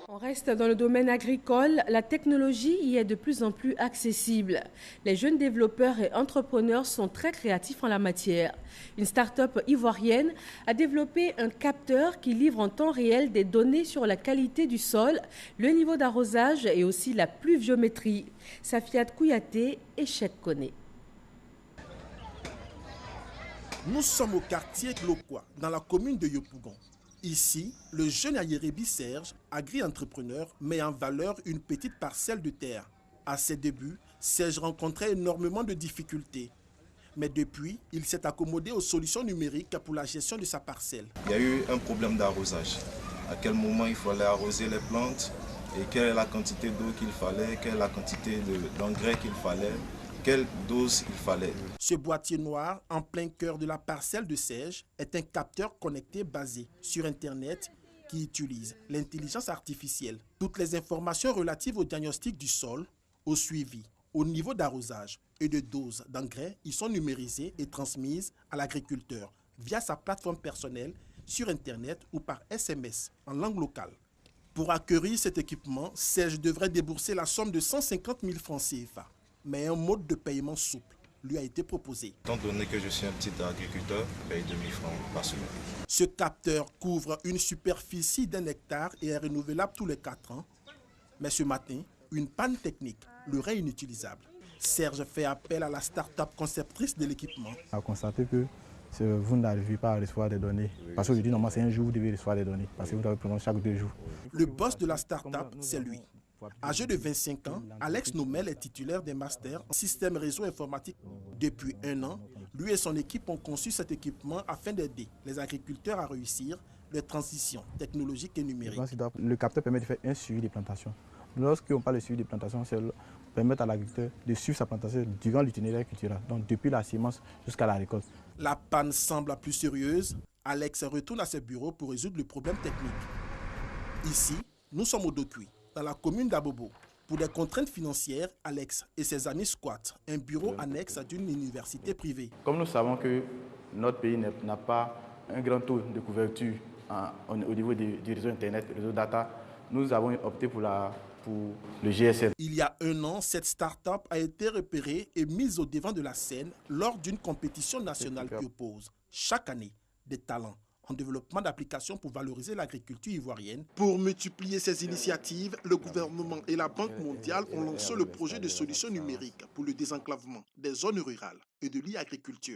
On reste dans le domaine agricole, la technologie y est de plus en plus accessible. Les jeunes développeurs et entrepreneurs sont très créatifs en la matière. Une start-up ivoirienne a développé un capteur qui livre en temps réel des données sur la qualité du sol, le niveau d'arrosage et aussi la pluviométrie. Safiat Kouyaté et Cheikh Koné. Nous sommes au quartier Glokwa, dans la commune de Yopougon. Ici, le jeune Ayérébi Serge, agri-entrepreneur, met en valeur une petite parcelle de terre. À ses débuts, Serge rencontrait énormément de difficultés. Mais depuis, il s'est accommodé aux solutions numériques pour la gestion de sa parcelle. Il y a eu un problème d'arrosage. À quel moment il fallait arroser les plantes et quelle est la quantité d'eau qu'il fallait, quelle est la quantité d'engrais qu'il fallait, quelle dose il fallait. Ce boîtier noir, en plein cœur de la parcelle de Serge, est un capteur connecté basé sur Internet qui utilise l'intelligence artificielle. Toutes les informations relatives au diagnostic du sol, au suivi, au niveau d'arrosage et de dose d'engrais y sont numérisées et transmises à l'agriculteur via sa plateforme personnelle sur Internet ou par SMS en langue locale. Pour acquérir cet équipement, Serge devrait débourser la somme de 150 000 francs CFA. Mais un mode de paiement souple lui a été proposé. Étant donné que je suis un petit agriculteur, je paye 2000 francs par semaine. Ce capteur couvre une superficie d'1 hectare et est renouvelable tous les 4 ans. Mais ce matin, une panne technique le rend inutilisable. Serge fait appel à la start-up conceptrice de l'équipement. On a constaté que vous n'arrivez pas à recevoir des données. Parce qu'aujourd'hui, normalement, c'est un jour où vous devez recevoir des données. Parce que vous devez prendre chaque 2 jours. Le boss de la start-up, c'est lui. Âgé de 25 ans, Alex Nomel est titulaire d'un master en système réseau informatique. Depuis 1 an, lui et son équipe ont conçu cet équipement afin d'aider les agriculteurs à réussir leur transition technologique et numérique. Le capteur permet de faire un suivi des plantations. Lorsqu'on parle de suivi des plantations, c'est permettre à l'agriculteur de suivre sa plantation durant l'itinéraire culturel, donc depuis la semence jusqu'à la récolte. La panne semble plus sérieuse. Alex retourne à ses bureaux pour résoudre le problème technique. Ici, nous sommes au Dokui, dans la commune d'Abobo. Pour des contraintes financières, Alex et ses amis squattent un bureau annexe d'une université privée. Comme nous savons que notre pays n'a pas un grand taux de couverture au niveau du réseau Internet, du réseau data, nous avons opté pour le GSM. Il y a 1 an, cette start-up a été repérée et mise au devant de la scène lors d'une compétition nationale qui oppose chaque année des talents en développement d'applications pour valoriser l'agriculture ivoirienne. Pour multiplier ces initiatives, le gouvernement et la Banque mondiale ont lancé le projet de solutions numériques pour le désenclavement des zones rurales et de l'e-agriculture.